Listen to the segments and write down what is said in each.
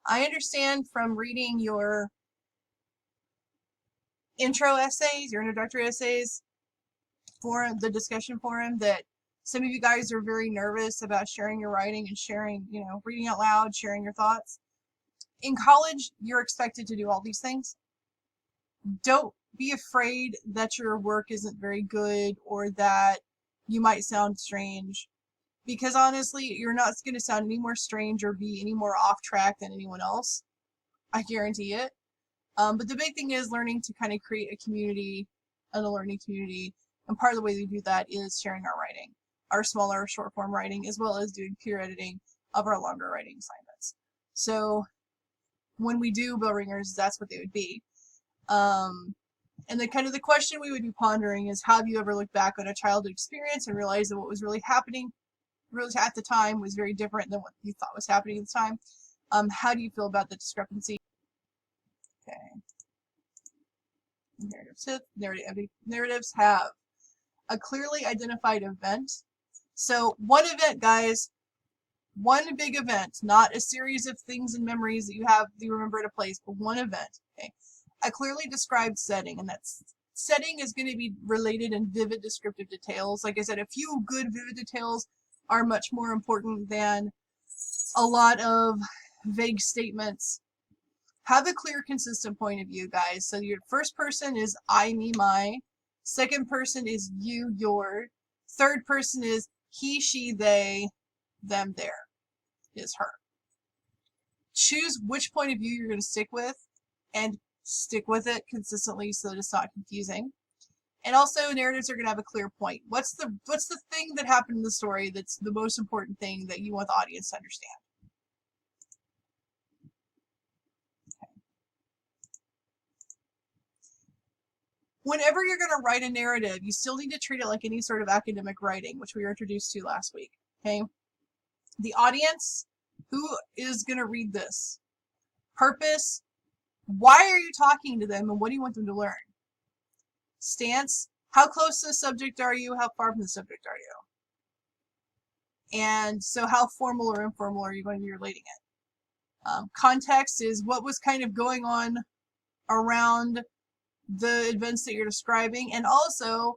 I understand from reading your intro essays, your introductory essays for the discussion forum, that some of you guys are very nervous about sharing your writing and sharing, reading out loud, sharing your thoughts. In college, you're expected to do all these things. Don't be afraid that your work isn't very good or that you might sound strange, because honestly, you're not going to sound any more strange or be any more off track than anyone else. I guarantee it. But the big thing is learning to kind of create a community and a learning community. And part of the way we do that is sharing our writing, our smaller short form writing, as well as doing peer editing of our longer writing assignments. So when we do bell ringers, that's what they would be. And then kind of the question we would be pondering is, have you ever looked back on a childhood experience and realized that what was really happening really at the time was very different than what you thought was happening at the time? How do you feel about the discrepancy? Okay. Narratives have a clearly identified event. So one event, guys, one big event, not a series of things and memories that you remember at a place, but one event. Okay. A clearly described setting, and that setting is going to be related in vivid descriptive details. Like I said, a few good vivid details are much more important than a lot of vague statements. Have a clear, consistent point of view, guys. So your first person is I, me, my. Second person is you, your. Third person is he, she, they, them, their, is her. Choose which point of view you're going to stick with and stick with it consistently so that it's not confusing. And also, narratives are going to have a clear point. What's the thing that happened in the story that's the most important thing that you want the audience to understand? Whenever you're going to write a narrative, you still need to treat it like any sort of academic writing, which we were introduced to last week. Okay? The audience, who is going to read this? Purpose, why are you talking to them and what do you want them to learn? Stance, how close to the subject are you? How far from the subject are you? And so how formal or informal are you going to be relating it? Context is what was kind of going on around the events that you're describing, and also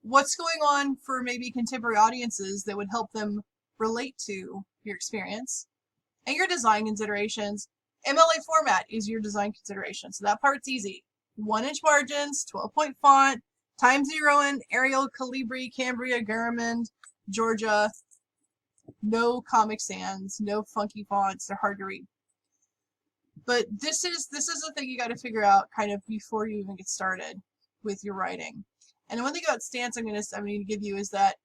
what's going on for maybe contemporary audiences that would help them relate to your experience. And your design considerations. MLA format is your design consideration, so that part's easy. 1-inch margins, 12-point font, Times New Roman, Arial, Calibri, Cambria, Garamond, Georgia. No Comic Sans, no funky fonts, they're hard to read. But this is the thing you got to figure out kind of before you even get started with your writing. And one thing about stance I'm going to give you is that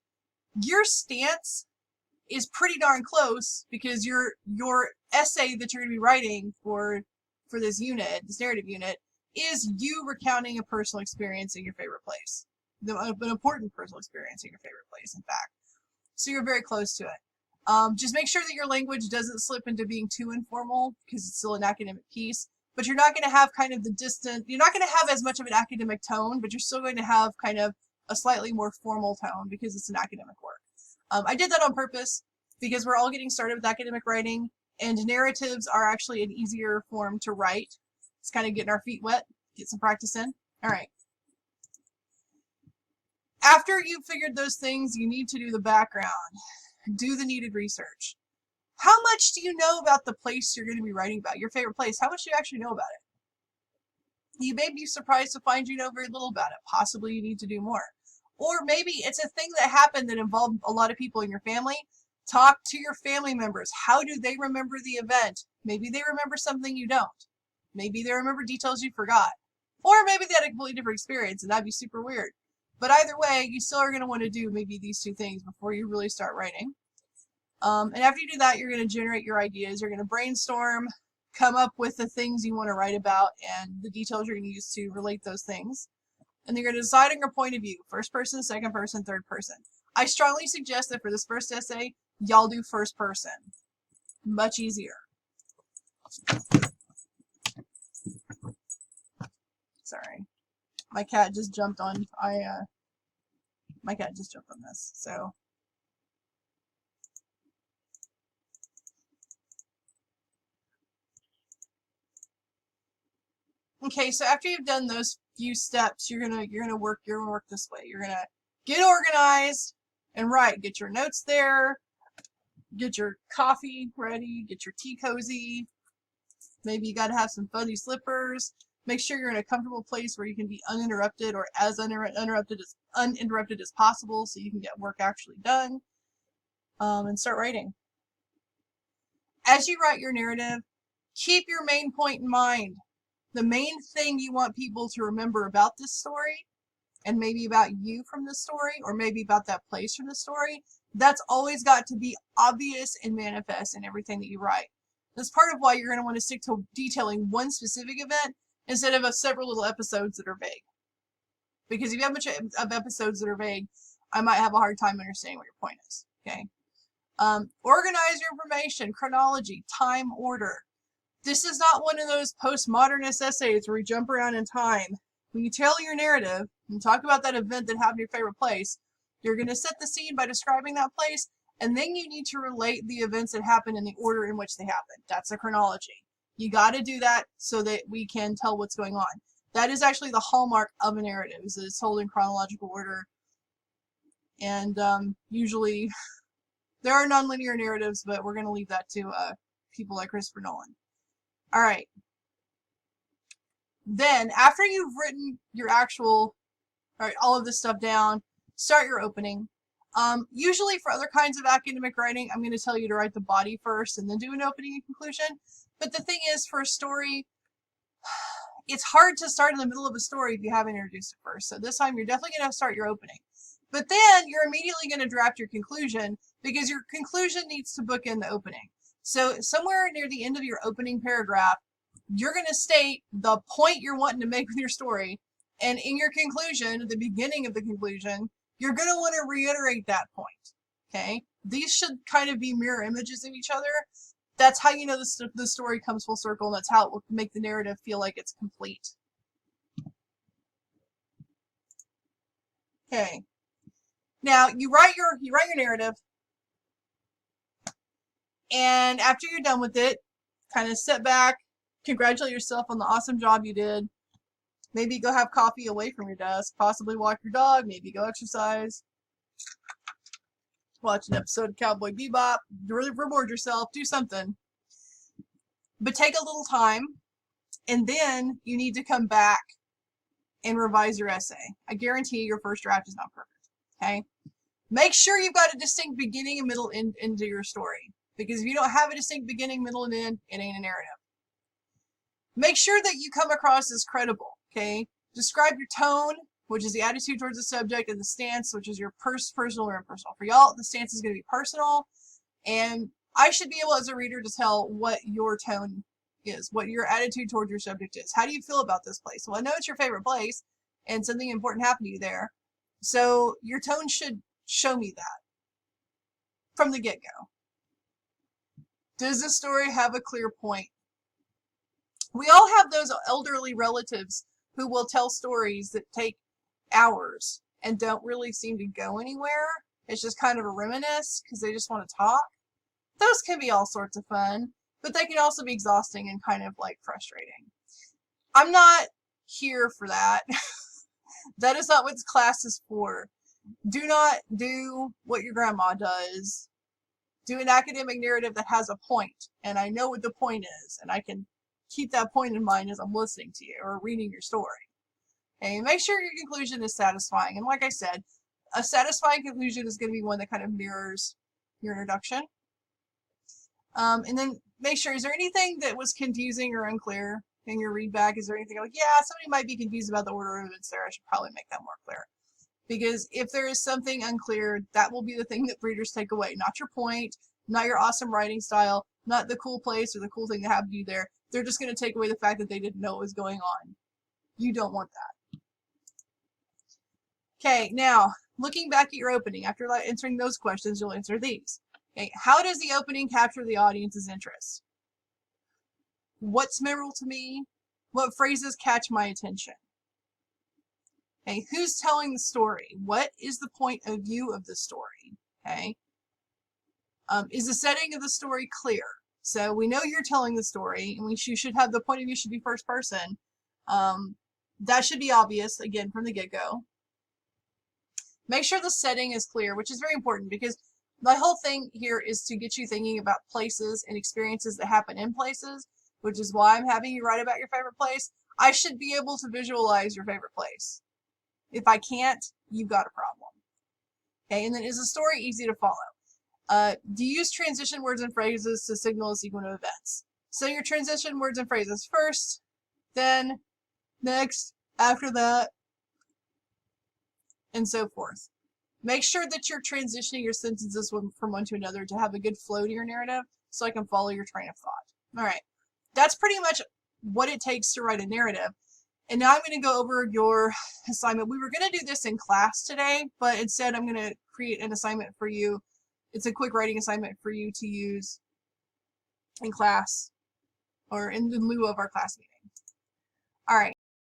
your stance is pretty darn close, because your essay that you're going to be writing for this unit, this narrative unit, is you recounting a personal experience in your favorite place. An important personal experience in your favorite place, in fact. So you're very close to it. Just make sure that your language doesn't slip into being too informal, because it's still an academic piece. But you're not going to have kind of you're not going to have as much of an academic tone, but you're still going to have kind of a slightly more formal tone because it's an academic work. I did that on purpose because we're all getting started with academic writing, and narratives are actually an easier form to write. It's kind of getting our feet wet, get some practice in. All right. After you've figured those things, you need to do the background. Do the needed research. How much do you know about the place you're going to be writing about? Your favorite place. How much do you actually know about it? You may be surprised to find you know very little about it. Possibly you need to do more. Or maybe it's a thing that happened that involved a lot of people in your family. Talk to your family members. How do they remember the event? Maybe they remember something you don't. Maybe they remember details you forgot. Or maybe they had a completely different experience, and that'd be super weird. But either way, you still are going to want to do maybe these two things before you really start writing. And after you do that, you're going to generate your ideas. You're going to brainstorm, come up with the things you want to write about and the details you're going to use to relate those things. And then you're going to decide on your point of view. First person, second person, third person. I strongly suggest that for this first essay, y'all do first person. Much easier. Sorry. My cat just jumped on this, so Okay, so after you've done those few steps, you're gonna work this way. You're gonna get organized and write. Get your notes there. Get your coffee ready. Get your tea cozy. Maybe you got to have some fuzzy slippers. Make sure you're in a comfortable place where you can be uninterrupted, or as uninterrupted as possible, so you can get work actually done. And start writing. As you write your narrative, keep your main point in mind. The main thing you want people to remember about this story, and maybe about you from the story, or maybe about that place from the story, that's always got to be obvious and manifest in everything that you write. That's part of why you're going to want to stick to detailing one specific event instead of several little episodes that are vague. Because if you have a bunch of episodes that are vague, I might have a hard time understanding what your point is. Okay. Organize your information, chronology, time, order. This is not one of those postmodernist essays where you jump around in time. When you tell your narrative and talk about that event that happened in your favorite place, you're going to set the scene by describing that place, and then you need to relate the events that happened in the order in which they happened. That's a chronology. You got to do that so that we can tell what's going on. That is actually the hallmark of a narrative, is that it's told in chronological order. And usually there are nonlinear narratives, but we're going to leave that to people like Christopher Nolan. All right. Then, after you've written your actual, all of this stuff down, start your opening. Usually for other kinds of academic writing, I'm going to tell you to write the body first and then do an opening and conclusion. But the thing is, for a story, it's hard to start in the middle of a story if you haven't introduced it first. So this time you're definitely going to start your opening. But then you're immediately going to draft your conclusion, because your conclusion needs to bookend the opening. So somewhere near the end of your opening paragraph, you're going to state the point you're wanting to make with your story. And in your conclusion, at the beginning of the conclusion, you're going to want to reiterate that point. Okay? These should kind of be mirror images of each other. That's how you know the story comes full circle, and that's how it will make the narrative feel like it's complete. Okay. Now, you write your narrative, and after you're done with it, kind of sit back, congratulate yourself on the awesome job you did. Maybe go have coffee away from your desk, possibly walk your dog, maybe go exercise, watch an episode of Cowboy Bebop, really reward yourself, do something. But take a little time, and then you need to come back and revise your essay. I guarantee your first draft is not perfect, okay? Make sure you've got a distinct beginning and middle end into your story, because if you don't have a distinct beginning, middle, and end, it ain't a narrative. Make sure that you come across as credible, okay? Describe your tone, which is the attitude towards the subject, and the stance, which is your personal or impersonal. For y'all, the stance is going to be personal, and I should be able as a reader to tell what your tone is, what your attitude towards your subject is. How do you feel about this place? Well, I know it's your favorite place, and something important happened to you there, so your tone should show me that from the get-go. Does the story have a clear point? We all have those elderly relatives who will tell stories that take hours and don't really seem to go anywhere. It's just kind of a reminisce because they just want to talk. Those can be all sorts of fun, but they can also be exhausting and kind of like frustrating. I'm not here for that. That is not what this class is for. Do not do what your grandma does. Do an academic narrative that has a point, and I know what the point is, and I can keep that point in mind as I'm listening to you or reading your story. Okay, make sure your conclusion is satisfying. And like I said, a satisfying conclusion is going to be one that kind of mirrors your introduction. And then make sure, is there anything that was confusing or unclear in your readback? Is there anything like, yeah, somebody might be confused about the order of events there. I should probably make that more clear. Because if there is something unclear, that will be the thing that readers take away. Not your point, not your awesome writing style, not the cool place or the cool thing that happened to you there. They're just going to take away the fact that they didn't know what was going on. You don't want that. Okay, now, looking back at your opening, after answering those questions, you'll answer these. Okay, how does the opening capture the audience's interest? What's memorable to me? What phrases catch my attention? Okay, who's telling the story? What is the point of view of the story? Okay, is the setting of the story clear? So we know you're telling the story, and you should have the point of view should be first person. That should be obvious, again, from the get-go. Make sure the setting is clear, which is very important because my whole thing here is to get you thinking about places and experiences that happen in places, which is why I'm having you write about your favorite place. I should be able to visualize your favorite place. If I can't, you've got a problem. Okay, and then is the story easy to follow? Do you use transition words and phrases to signal a sequence of events? So your transition words and phrases first, then, next, after that, and so forth. Make sure that you're transitioning your sentences from one to another to have a good flow to your narrative so I can follow your train of thought. All right, that's pretty much what it takes to write a narrative. And now I'm going to go over your assignment. We were going to do this in class today, but instead I'm going to create an assignment for you. It's a quick writing assignment for you to use in class or in lieu of our class meeting. All right.